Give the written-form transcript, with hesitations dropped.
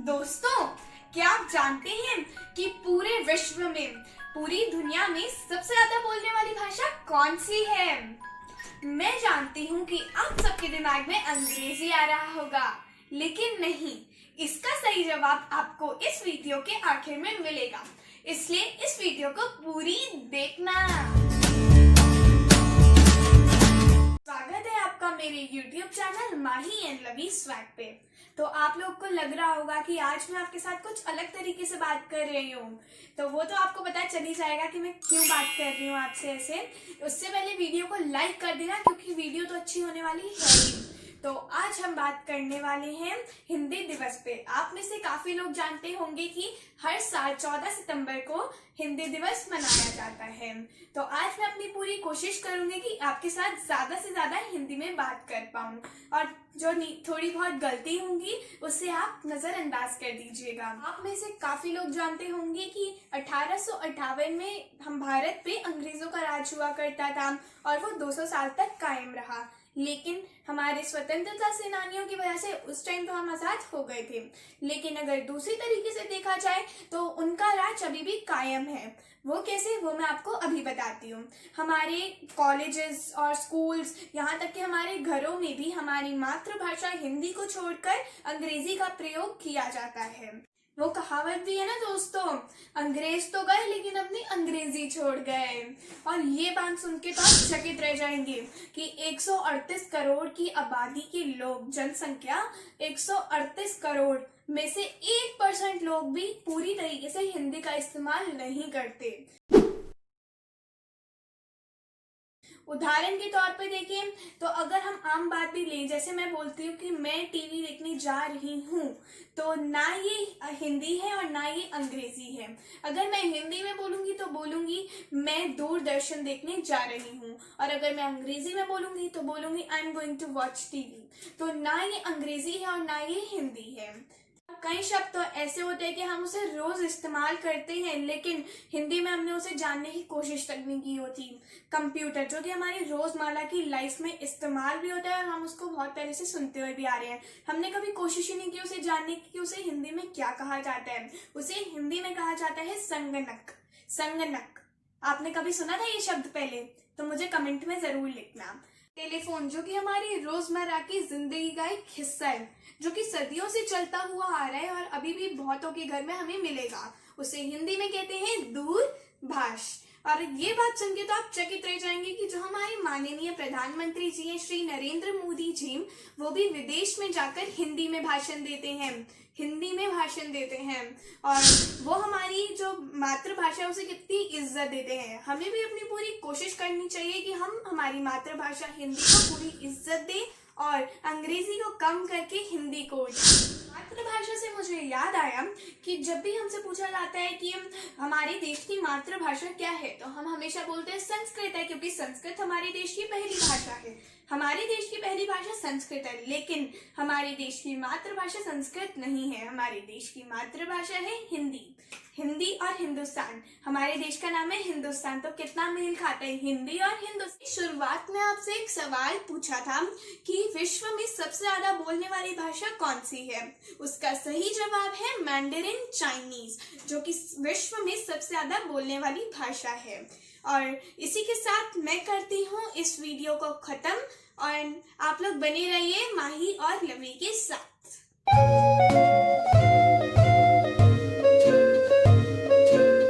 दोस्तों, क्या आप जानते हैं कि पूरे विश्व में, पूरी दुनिया में सबसे ज्यादा बोलने वाली भाषा कौन सी है? मैं जानती हूँ कि आप सबके दिमाग में अंग्रेजी आ रहा होगा, लेकिन नहीं। इसका सही जवाब आपको इस वीडियो के आखिर में मिलेगा, इसलिए इस वीडियो को पूरी देखना। स्वागत है आपका मेरे YouTube channel Mahi and Lavi swag पे। तो आप लोग को लग रहा होगा कि आज मैं आपके साथ कुछ अलग तरीके से बात कर रही हूँ, तो वो तो आपको पता चल ही जाएगा कि मैं क्यों बात कर रही हूँ आपसे ऐसे। उससे पहले वीडियो को लाइक कर देना, क्योंकि वीडियो तो अच्छी होने वाली है ही। तो आज हम बात करने वाले हैं हिंदी दिवस पे। आप में से काफी लोग जानते होंगे कि हर साल 14 सितंबर को हिंदी दिवस मनाया जाता है। तो आज मैं अपनी पूरी कोशिश करूंगी कि आपके साथ ज्यादा से ज्यादा हिंदी में बात कर पाऊं, और जो थोड़ी बहुत गलती होंगी उसे आप नजरअंदाज कर दीजिएगा। आप में से काफी लोग जानते होंगे कि 1858 में हम भारत पे अंग्रेजों का राज हुआ करता था और वो 200 साल तक कायम रहा। लेकिन हमारे स्वतंत्रता सेनानियों की वजह से उस टाइम तो हम आजाद हो गए थे, लेकिन अगर दूसरी तरीके से देखा जाए तो उनका राज अभी भी कायम है। वो कैसे, वो मैं आपको अभी बताती हूँ। हमारे कॉलेजेस और स्कूल्स, यहाँ तक कि हमारे घरों में भी हमारी मातृभाषा हिंदी को छोड़कर अंग्रेजी का प्रयोग किया जाता है। वो कहावत भी है ना दोस्तों, अंग्रेज तो गए लेकिन अपनी अंग्रेजी छोड़ गए। और ये बात सुन के तो आप चकित रह जाएंगे कि 138 करोड़ की आबादी के लोग, जनसंख्या 138 करोड़ में से 1% लोग भी पूरी तरीके से हिंदी का इस्तेमाल नहीं करते। उदाहरण के तौर पे देखें तो अगर हम आम बात भी लें, जैसे मैं बोलती हूँ कि मैं टीवी देखने जा रही हूँ, तो ना ये हिंदी है और ना ये अंग्रेजी है। अगर मैं हिंदी में बोलूंगी तो बोलूंगी मैं दूरदर्शन देखने जा रही हूँ, और अगर मैं अंग्रेजी में बोलूंगी तो बोलूंगी I am going to watch TV. तो ना ये अंग्रेजी है और ना ये हिंदी है। कई शब्द तो ऐसे होते हैं कि हम उसे रोज इस्तेमाल करते हैं, लेकिन हिंदी में हमने उसे जानने की कोशिश तक नहीं की होती। कंप्यूटर, जो कि हमारी रोजमर्रा की लाइफ में इस्तेमाल भी होता है और हम उसको बहुत पहले से सुनते हुए भी आ रहे हैं, हमने कभी कोशिश ही नहीं की उसे जानने की कि उसे हिंदी में क्या कहा जाता है। उसे हिंदी में कहा जाता है संगणक। संगणक, आपने कभी सुना था ये शब्द पहले? तो मुझे कमेंट में जरूर लिखना। टेलीफोन, जो कि हमारी रोजमर्रा की जिंदगी का एक हिस्सा है, जो कि सदियों से चलता हुआ आ रहा है और अभी भी बहुतों के घर में हमें मिलेगा, उसे हिंदी में कहते हैं दूरभाष। और ये बात सुन के तो आप चकित रह जाएंगे कि जो हमारे माननीय प्रधानमंत्री जी हैं, श्री नरेंद्र मोदी जी, वो भी विदेश में जाकर हिंदी में भाषण देते हैं, हिंदी में भाषण देते हैं, और वो हमारी जो मातृभाषा है उसे कितनी इज्जत देते हैं। हमें भी अपनी पूरी कोशिश करनी चाहिए कि हम हमारी मातृभाषा हिंदी को पूरी इज्जत दें और अंग्रेजी को कम करके हिंदी को। मातृभाषा से मुझे याद आया कि जब भी हमसे पूछा जाता है कि हमारे देश की मातृभाषा क्या है, तो हम हमेशा बोलते हैं संस्कृत है, क्योंकि संस्कृत हमारे देश की पहली भाषा है। हमारे देश की पहली भाषा संस्कृत है, लेकिन हमारे देश की मातृभाषा संस्कृत नहीं है। हमारे देश की मातृभाषा है हिंदी। हिंदी और हिंदुस्तान, हमारे देश का नाम है हिंदुस्तान, तो कितना मेल खाता है हिंदी और हिंदुस्तान। शुरुआत में आपसे एक सवाल पूछा था कि विश्व में सबसे ज्यादा बोलने वाली भाषा कौन सी है। उसका सही जवाब है मैंडरिन चाइनीज, जो कि विश्व में सबसे ज्यादा बोलने वाली भाषा है। और इसी के साथ मैं करती हूँ इस वीडियो को खत्म, और आप लोग बने रहिए माही और लवी के साथ।